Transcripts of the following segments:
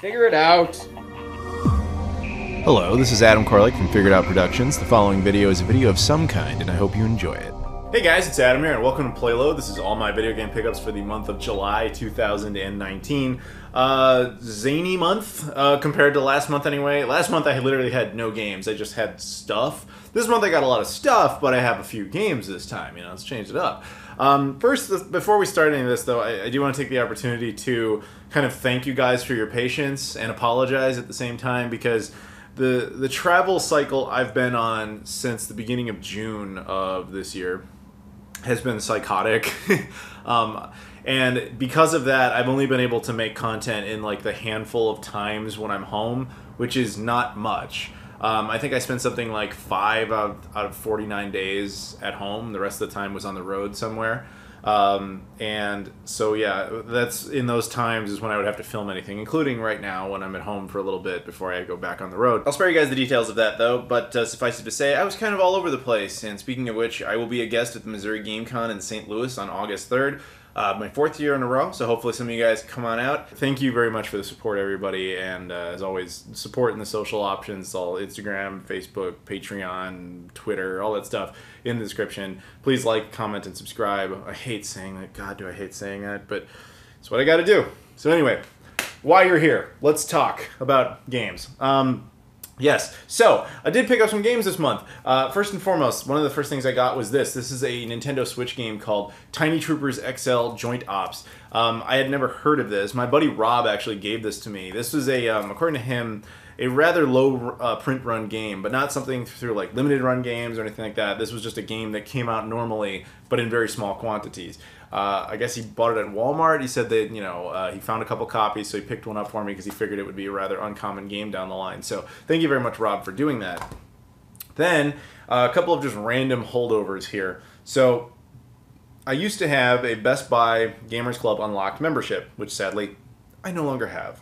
Figure it out. Hello, this is Adam Koralik from Figured Out Productions. The following video is a video of some kind, and I hope you enjoy it. Hey guys, it's Adam here, and welcome to PlayLoad. This is all my video game pickups for the month of July 2019. Zany month, compared to last month anyway. Last month I literally had no games, I just had stuff. This month I got a lot of stuff, but I have a few games this time, you know, let's change it up. First, before we start any of this though, I do want to take the opportunity to kind of thank you guys for your patience and apologize at the same time, because the travel cycle I've been on since the beginning of June of this year has been psychotic. And because of that, I've only been able to make content in like the handful of times when I'm home, which is not much. I think I spent something like 5 out of 49 days at home. The rest of the time was on the road somewhere. And so yeah, that's in those times is when I would have to film anything, including right now when I'm at home for a little bit before I go back on the road. I'll spare you guys the details of that though, but suffice it to say, I was kind of all over the place. And speaking of which, I will be a guest at the Missouri Game Con in St. Louis on August 3rd. My 4th year in a row, so hopefully some of you guys come on out. Thank you very much for the support, everybody, and as always, support in the social options, all Instagram, Facebook, Patreon, Twitter, all that stuff in the description. Please like, comment, and subscribe. I hate saying that. God, do I hate saying that, but it's what I gotta do. So anyway, while you're here, let's talk about games. Yes, so I did pick up some games this month. First and foremost, one of the first things I got was this. This is a Nintendo Switch game called Tiny Troopers XL Joint Ops. I had never heard of this. My buddy Rob actually gave this to me. This was a, according to him, a rather low print run game, but not something through like limited run games or anything like that. This was just a game that came out normally, but in very small quantities. I guess he bought it at Walmart. He said that, you know, he found a couple copies, so he picked one up for me because he figured it would be a rather uncommon game down the line. So thank you very much, Rob, for doing that. Then, a couple of just random holdovers here. So, I used to have a Best Buy Gamers Club Unlocked membership, which sadly, I no longer have.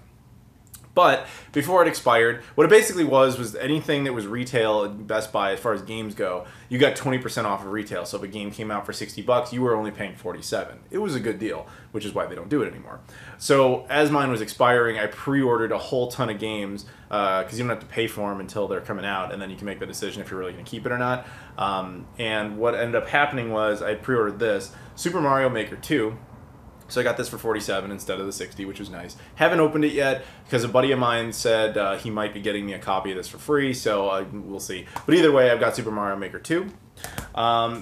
But before it expired, what it basically was anything that was retail at Best Buy as far as games go, you got 20% off of retail. So if a game came out for 60 bucks, you were only paying 47. It was a good deal, which is why they don't do it anymore. So as mine was expiring, I pre-ordered a whole ton of games because you don't have to pay for them until they're coming out, and then you can make the decision if you're really going to keep it or not. And what ended up happening was I pre-ordered this, Super Mario Maker 2. So I got this for 47 instead of the 60, which was nice. Haven't opened it yet because a buddy of mine said he might be getting me a copy of this for free, so we'll see. But either way, I've got Super Mario Maker 2.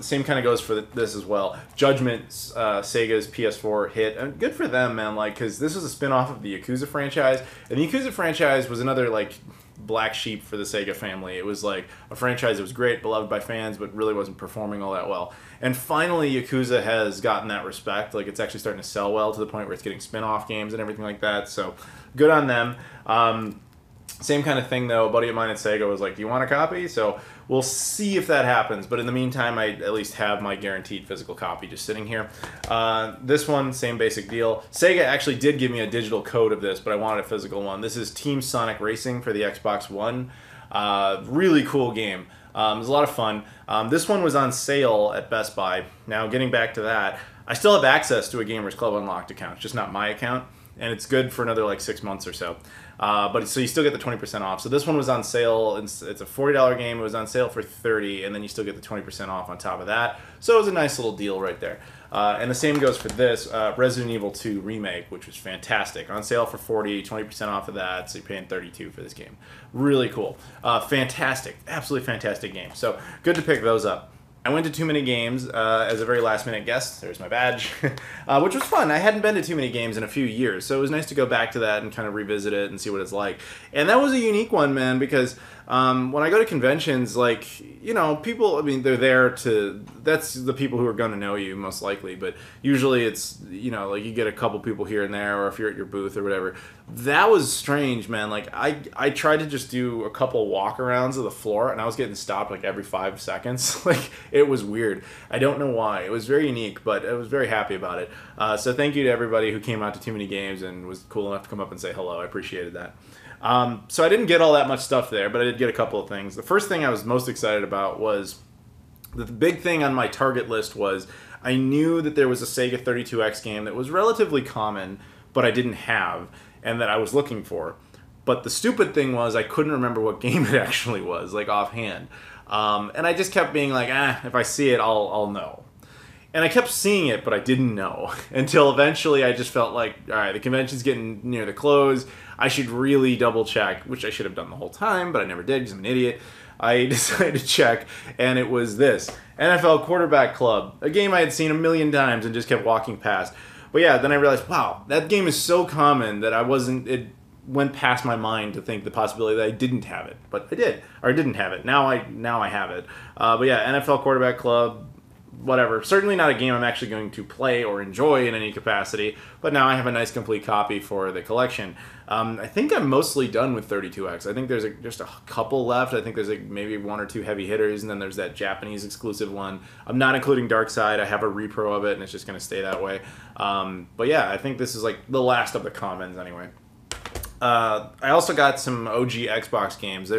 Same kind of goes for this as well. Judgment, Sega's PS4 hit. And good for them, man, like, because this was a spin-off of the Yakuza franchise. And the Yakuza franchise was another, like, black sheep for the Sega family. It was like a franchise that was great, beloved by fans, but really wasn't performing all that well. And finally, Yakuza has gotten that respect. Like, it's actually starting to sell well to the point where it's getting spin-off games and everything like that. So, good on them. Same kind of thing, though. A buddy of mine at Sega was like, do you want a copy? So, we'll see if that happens. But in the meantime, I at least have my guaranteed physical copy just sitting here. This one, same basic deal. Sega actually did give me a digital code of this, but I wanted a physical one. This is Team Sonic Racing for the Xbox One. Really cool game. It was a lot of fun. This one was on sale at Best Buy. Now, getting back to that, I still have access to a Gamers Club Unlocked account. It's just not my account. And it's good for another like 6 months or so. But so you still get the 20% off. So this one was on sale. It's a $40 game. It was on sale for $30, and then you still get the 20% off on top of that. So it was a nice little deal right there. And the same goes for this Resident Evil 2 remake, which was fantastic. On sale for $40, 20% off of that. So you're paying $32 for this game. Really cool. Fantastic. Absolutely fantastic game. So good to pick those up. I went to Too Many Games as a very last-minute guest. There's my badge, which was fun. I hadn't been to Too Many Games in a few years, so it was nice to go back to that and kind of revisit it and see what it's like. And that was a unique one, man, because when I go to conventions, like, you know, people, I mean, they're there to, that's the people who are going to know you, most likely, but usually it's, you know, like you get a couple people here and there, or if you're at your booth or whatever. That was strange, man. Like, I tried to just do a couple walk-arounds of the floor, and I was getting stopped, like, every 5 seconds. Like, it was weird. I don't know why. It was very unique, but I was very happy about it. So thank you to everybody who came out to Too Many Games and was cool enough to come up and say hello. I appreciated that. So I didn't get all that much stuff there, but I did get a couple of things. The first thing I was most excited about was, the big thing on my target list was, I knew that there was a Sega 32X game that was relatively common, but I didn't have, and that I was looking for. But the stupid thing was I couldn't remember what game it actually was, like offhand. And I just kept being like, if I see it, I'll know. And I kept seeing it, but I didn't know. Until eventually I just felt like, all right, the convention's getting near the close. I should really double check, which I should have done the whole time, but I never did because I'm an idiot. I decided to check, and it was this. NFL Quarterback Club. A game I had seen a million times and just kept walking past. But yeah, then I realized, wow, that game is so common that it went past my mind to think the possibility that I didn't have it. But I did, or I didn't have it. Now I have it. But yeah, NFL Quarterback Club, whatever. Certainly not a game I'm actually going to play or enjoy in any capacity, but now I have a nice complete copy for the collection. I think I'm mostly done with 32X. I think there's just a couple left. I think there's maybe one or two heavy hitters, and then there's that Japanese exclusive one. I'm not including Dark Side. I have a repro of it, and it's just going to stay that way. But yeah, I think this is like the last of the commons anyway. I also got some OG Xbox games.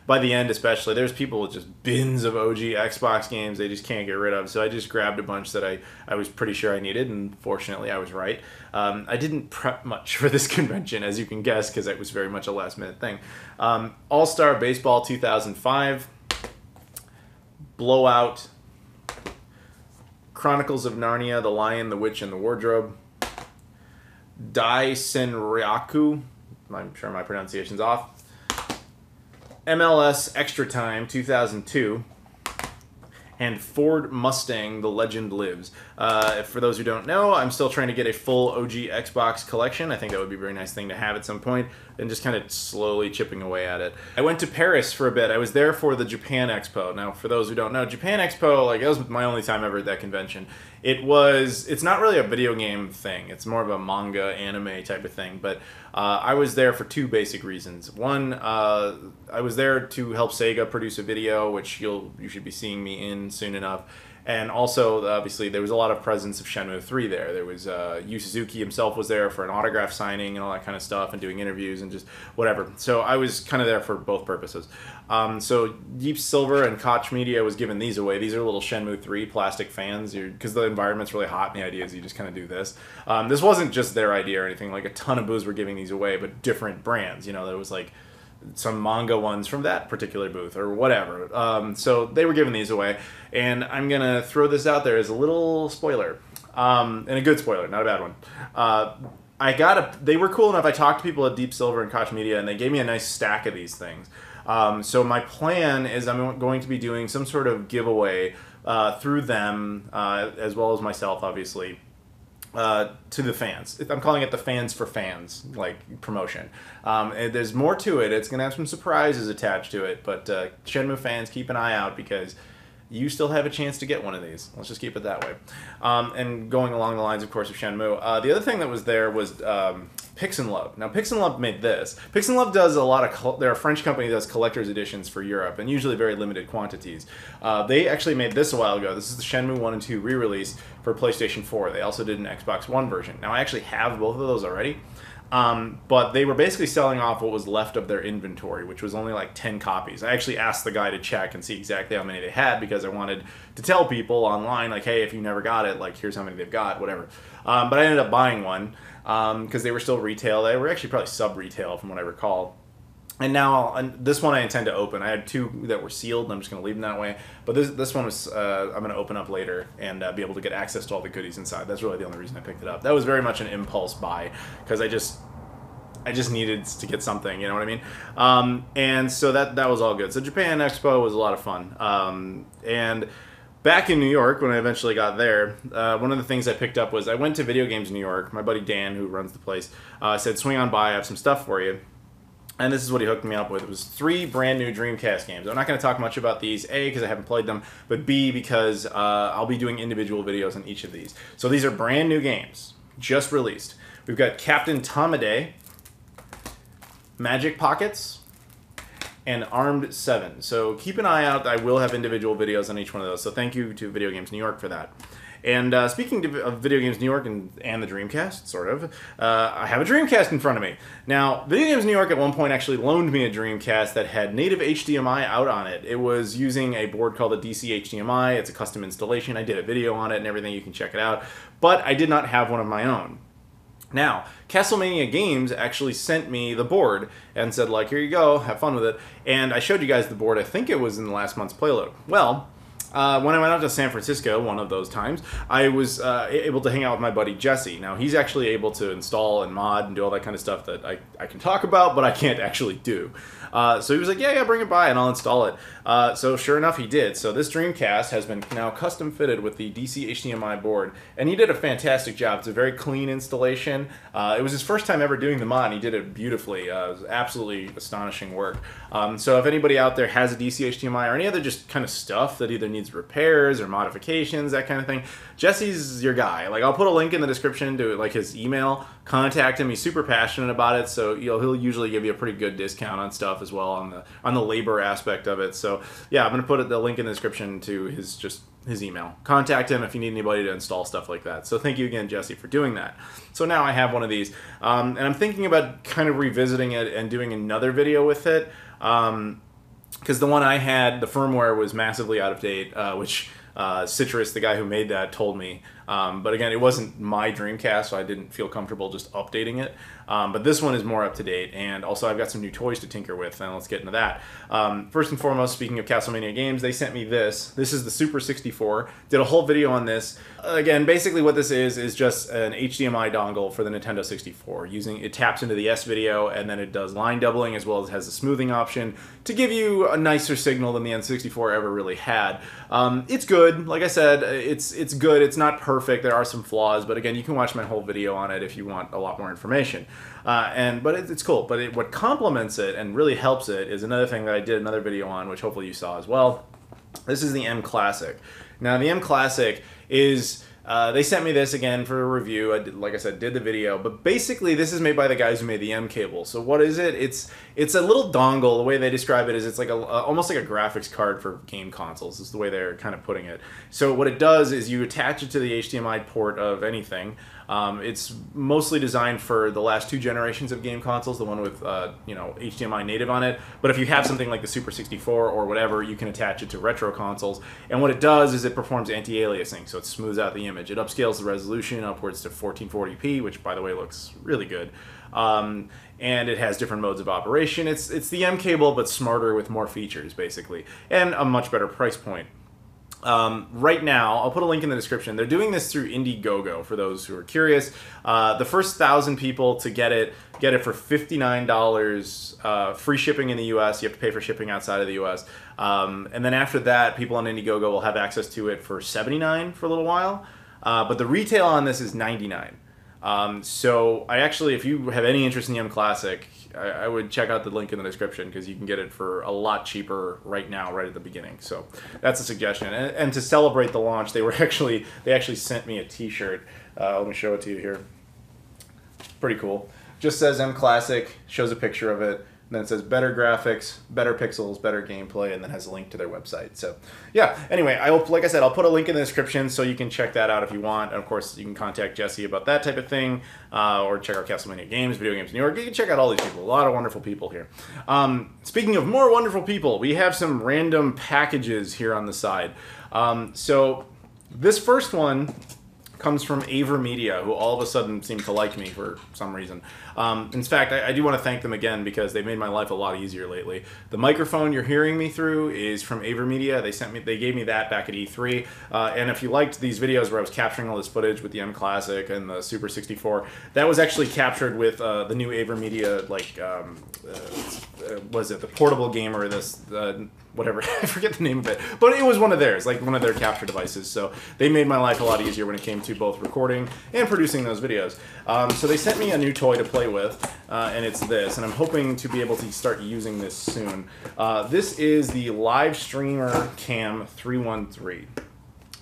By the end especially, there's people with just bins of OG Xbox games they just can't get rid of. So I just grabbed a bunch that I was pretty sure I needed, and fortunately I was right. I didn't prep much for this convention, as you can guess, because it was very much a last-minute thing. All-Star Baseball 2005, Blowout, Chronicles of Narnia, The Lion, the Witch, and the Wardrobe, Dai Senryaku, I'm sure my pronunciation's off, MLS Extra Time 2002, and Ford Mustang The Legend Lives. For those who don't know, I'm still trying to get a full OG Xbox collection. I think that would be a very nice thing to have at some point, and just kind of slowly chipping away at it. I went to Paris for a bit. I was there for the Japan Expo. Now, for those who don't know, Japan Expo, like, it was my only time ever at that convention. It's not really a video game thing. It's more of a manga, anime type of thing, but I was there for two basic reasons. One, I was there to help Sega produce a video, which you should be seeing me in soon enough. And also, obviously, there was a lot of presence of Shenmue 3 there. There was Yu Suzuki himself was there for an autograph signing and all that kind of stuff, and doing interviews and just whatever. So I was kind of there for both purposes. So Deep Silver and Koch Media was giving these away. These are little Shenmue 3 plastic fans, because the environment's really hot, and the idea is you just kind of do this. This wasn't just their idea or anything. Like, a ton of booths were giving these away, but different brands. You know, there was like some manga ones from that particular booth or whatever. So they were giving these away, and I'm gonna throw this out there as a little spoiler, and a good spoiler, not a bad one. They were cool enough. I talked to people at Deep Silver and Koch Media, and they gave me a nice stack of these things. So my plan is I'm going to be doing some sort of giveaway through them, as well as myself, obviously, to the fans. I'm calling it the Fans for Fans, like, promotion. And there's more to it. It's going to have some surprises attached to it, but Shenmue fans, keep an eye out, because you still have a chance to get one of these. Let's just keep it that way. And going along the lines, of course, of Shenmue, the other thing that was there was Pix and Love. Now, Pix and Love made this. Pix and Love does a lot of... They're a French company that does collector's editions for Europe, and usually very limited quantities. They actually made this a while ago. This is the Shenmue 1 and 2 re-release for PlayStation 4. They also did an Xbox One version. Now, I actually have both of those already. But they were basically selling off what was left of their inventory, which was only like 10 copies. I actually asked the guy to check and see exactly how many they had, because I wanted to tell people online, like, hey, if you never got it, like, here's how many they've got, whatever. But I ended up buying one, because they were still retail. They were actually probably sub-retail from what I recall. And now, this one I intend to open. I had two that were sealed, and I'm just going to leave them that way. But this one was I'm going to open up later and be able to get access to all the goodies inside. That's really the only reason I picked it up. That was very much an impulse buy, because I just needed to get something, you know what I mean? And so that was all good. So Japan Expo was a lot of fun. And back in New York, when I eventually got there, one of the things I picked up was I went to Videogames New York. My buddy Dan, who runs the place, said, swing on by, I have some stuff for you. And this is what he hooked me up with. It was 3 brand new Dreamcast games. I'm not going to talk much about these, A, because I haven't played them, but B, because I'll be doing individual videos on each of these. So these are brand new games, just released. We've got Captain Tomaday, Magic Pockets, and Armed 7. So keep an eye out. I will have individual videos on each one of those. So thank you to Video Games New York for that. And speaking of Video Games New York and the Dreamcast, sort of, I have a Dreamcast in front of me. Now, Video Games New York at one point actually loaned me a Dreamcast that had native HDMI out on it. It was using a board called a DC HDMI. It's a custom installation. I did a video on it and everything. You can check it out. But I did not have one of my own. Now, Castlemania Games actually sent me the board and said, like, here you go, have fun with it. And I showed you guys the board, I think it was in the last month's PlayLoad. Well, when I went out to San Francisco, one of those times, I was able to hang out with my buddy Jesse. Now, he's actually able to install and mod and do all that kind of stuff that I can talk about, but I can't actually do. So he was like, yeah, bring it by and I'll install it. So sure enough, he did. So this Dreamcast has been now custom fitted with the DC HDMI board, and he did a fantastic job. It's a very clean installation. It was his first time ever doing the mod, and he did it beautifully. It was absolutely astonishing work. So if anybody out there has a DC HDMI or any other just kind of stuff that either needs repairs or modifications, that kind of thing, Jesse's your guy. Like, I'll put a link in the description to like his email. Contact him. He's super passionate about it, so he'll usually give you a pretty good discount on stuff as well on the labor aspect of it. So yeah, I'm gonna put the link in the description to his email. Contact him if you need anybody to install stuff like that. So thank you again, Jesse, for doing that. So now I have one of these, and I'm thinking about kind of revisiting it and doing another video with it, because the one I had, the firmware was massively out of date, which Citrus, the guy who made that, told me. But again, it wasn't my Dreamcast, so I didn't feel comfortable just updating it. But this one is more up to date, and also I've got some new toys to tinker with, and let's get into that. First and foremost, speaking of Castlemania Games, they sent me this. This is the Super 64. Did a whole video on this. Again, basically what this is just an HDMI dongle for the Nintendo 64. It taps into the S-Video, and then it does line doubling, as well as has a smoothing option to give you a nicer signal than the N64 ever really had. It's good. Like I said, it's good. It's not perfect. There are some flaws, but again, you can watch my whole video on it if you want a lot more information. But it's cool. But what complements it and really helps it is another thing that I did another video on, which hopefully you saw as well. This is the M Classic. Now, the M Classic is... they sent me this again for a review. I did, like I said, did the video, but basically this is made by the guys who made the M cable. So what is it? It's a little dongle. The way they describe it is it's like almost like a graphics card for game consoles is the way they're kind of putting it. So what it does is you attach it to the HDMI port of anything. It's mostly designed for the last two generations of game consoles, the one with HDMI native on it. But if you have something like the Super 64 or whatever, you can attach it to retro consoles. And what it does is it performs anti-aliasing, so it smooths out the image. It upscales the resolution upwards to 1440p, which by the way looks really good. And it has different modes of operation. It's the M cable, but smarter with more features, basically, and a much better price point. Right now, I'll put a link in the description. They're doing this through Indiegogo for those who are curious. The first 1,000 people to get it for $59, free shipping in the US. You have to pay for shipping outside of the US. And then after that, people on Indiegogo will have access to it for $79 for a little while. But the retail on this is $99. So I actually, if you have any interest in the M Classic, I would check out the link in the description because you can get it for a lot cheaper right now, right at the beginning. So that's a suggestion. And to celebrate the launch, they actually sent me a T-shirt. Let me show it to you here. Pretty cool. Just says M Classic, shows a picture of it. And then it says better graphics, better pixels, better gameplay, and then has a link to their website. So yeah, anyway, like I said, I'll put a link in the description so you can check that out if you want. And of course, you can contact Jesse about that type of thing, or check out Castlemania Games, Video Games New York. You can check out all these people. A lot of wonderful people here. Speaking of more wonderful people, we have some random packages here on the side. So this first one comes from AverMedia, who all of a sudden seem to like me for some reason. In fact, I do want to thank them again because they've made my life a lot easier lately. The microphone you're hearing me through is from AverMedia. They gave me that back at E3. And if you liked these videos where I was capturing all this footage with the M Classic and the Super 64, that was actually captured with the new AverMedia, like, was it the portable gamer? Whatever, I forget the name of it, but it was one of theirs, like one of their capture devices. So they made my life a lot easier when it came to both recording and producing those videos. So they sent me a new toy to play with, and it's this, and I'm hoping to be able to start using this soon. This is the Live Streamer Cam 313.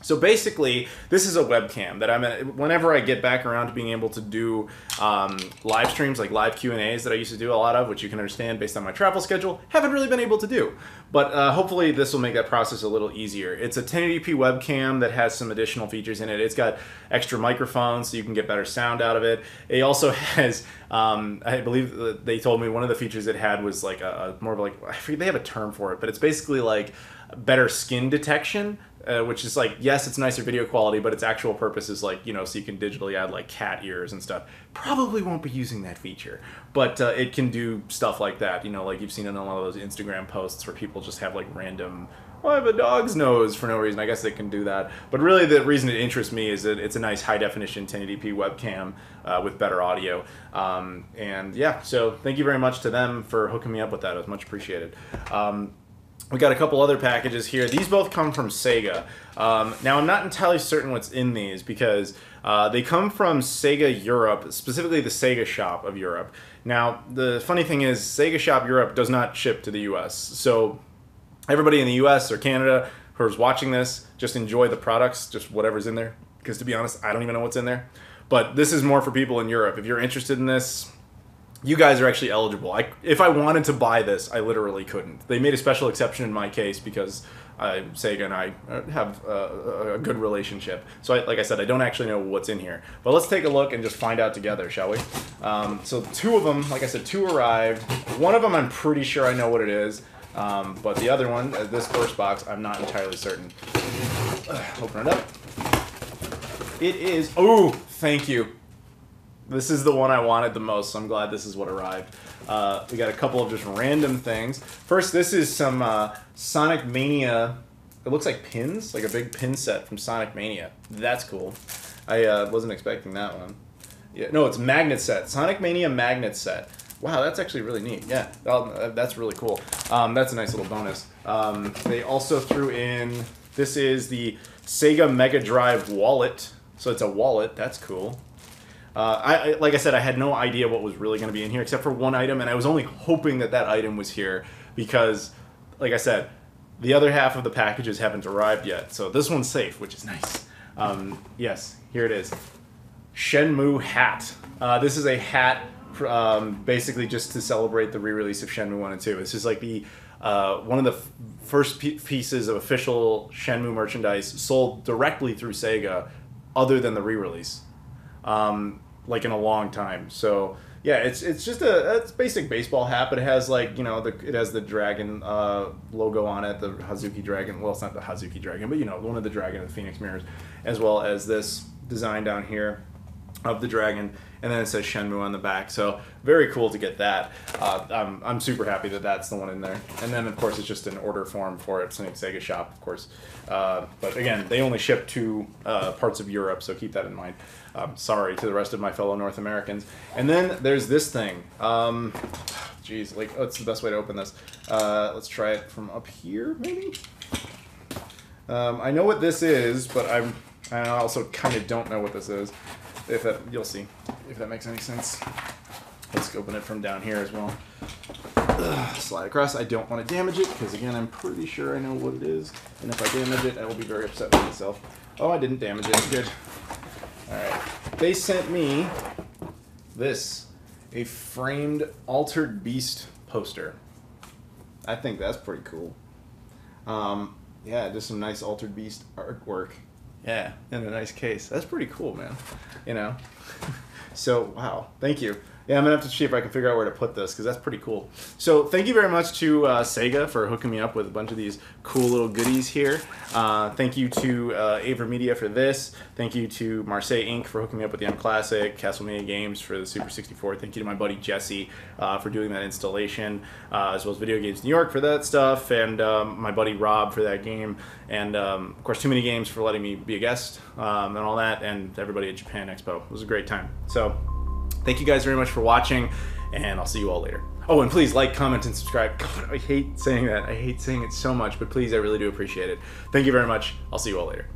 So basically, this is a webcam that whenever I get back around to being able to do live streams, like live Q&As that I used to do a lot of, which you can understand based on my travel schedule, haven't really been able to do. But hopefully this will make that process a little easier. It's a 1080p webcam that has some additional features in it. It's got extra microphones so you can get better sound out of it. It also has, I believe they told me one of the features it had was like more of like, I forget, they have a term for it, but it's basically like, better skin detection, which is like, yes, it's nicer video quality, but its actual purpose is like, you know, so you can digitally add like cat ears and stuff. Probably won't be using that feature, but it can do stuff like that. You know, like you've seen in a lot of those Instagram posts where people just have like random, oh, I have a dog's nose for no reason. I guess they can do that. But really the reason it interests me is that it's a nice high definition 1080p webcam with better audio. And yeah, so thank you very much to them for hooking me up with that. It was much appreciated. We got a couple other packages here. These both come from Sega. Now, I'm not entirely certain what's in these because they come from Sega Europe, specifically the Sega Shop of Europe. Now, the funny thing is Sega Shop Europe does not ship to the US. So everybody in the US or Canada who's watching this, just enjoy the products, just whatever's in there. Because to be honest, I don't even know what's in there. But this is more for people in Europe. If you're interested in this, you guys are actually eligible. If I wanted to buy this, I literally couldn't. They made a special exception in my case because Sega and I have a good relationship. So like I said, I don't actually know what's in here. But let's take a look and just find out together, shall we? So two of them, like I said, two arrived. One of them I'm pretty sure I know what it is. But the other one, this first box, I'm not entirely certain. Open it up. It is, oh, thank you. This is the one I wanted the most, so I'm glad this is what arrived. We got a couple of just random things. First, this is some Sonic Mania. It looks like pins, like a big pin set from Sonic Mania. That's cool. I wasn't expecting that one. Yeah, no, it's magnet set. Sonic Mania magnet set. Wow, that's actually really neat. Yeah, that's really cool. That's a nice little bonus. They also threw in, this is the Sega Mega Drive wallet. So it's a wallet. That's cool. Like I said, I had no idea what was really going to be in here except for one item, and I was only hoping that that item was here because, like I said, the other half of the packages haven't arrived yet. So this one's safe, which is nice. Yes, here it is. Shenmue hat. This is a hat basically just to celebrate the re-release of Shenmue 1 and 2. This is like the one of the first pieces of official Shenmue merchandise sold directly through Sega other than the re-release. Like in a long time. So yeah, it's just it's basic baseball hat, but it has like, you know, it has the dragon logo on it, the Hazuki dragon. Well, it's not the Hazuki dragon, but you know, one of the dragon of the Phoenix mirrors, as well as this design down here of the dragon, and then it says Shenmue on the back. So very cool to get that. I'm super happy that that's the one in there. And then of course it's just an order form for it, Sega Shop, of course. But again, they only ship to parts of Europe, so keep that in mind. Sorry to the rest of my fellow North Americans. And then there's this thing. Geez, like, what's the best way to open this? Let's try it from up here, maybe? I know what this is, but I also kind of don't know what this is. If that, you'll see if that makes any sense. Let's open it from down here as well. Slide across. I don't want to damage it because, again, I'm pretty sure I know what it is. And if I damage it, I will be very upset with myself. Oh, I didn't damage it. Good. Alright. They sent me this, a framed Altered Beast poster. I think that's pretty cool. Yeah, just some nice Altered Beast artwork. Yeah, in a nice case. That's pretty cool, man. You know? So, wow. Thank you. Yeah, I'm going to have to see if I can figure out where to put this, because that's pretty cool. So, thank you very much to Sega for hooking me up with a bunch of these cool little goodies here. Thank you to Aver Media for this. Thank you to Marseille Inc. for hooking me up with the M Classic, Castlevania Games for the Super 64. Thank you to my buddy Jesse for doing that installation, as well as Video Games New York for that stuff, and my buddy Rob for that game, and of course Too Many Games for letting me be a guest, and all that, and everybody at Japan Expo. It was a great time. So, thank you guys very much for watching, and I'll see you all later. Oh, and please like, comment, and subscribe. God, I hate saying that. I hate saying it so much, but please, I really do appreciate it. Thank you very much. I'll see you all later.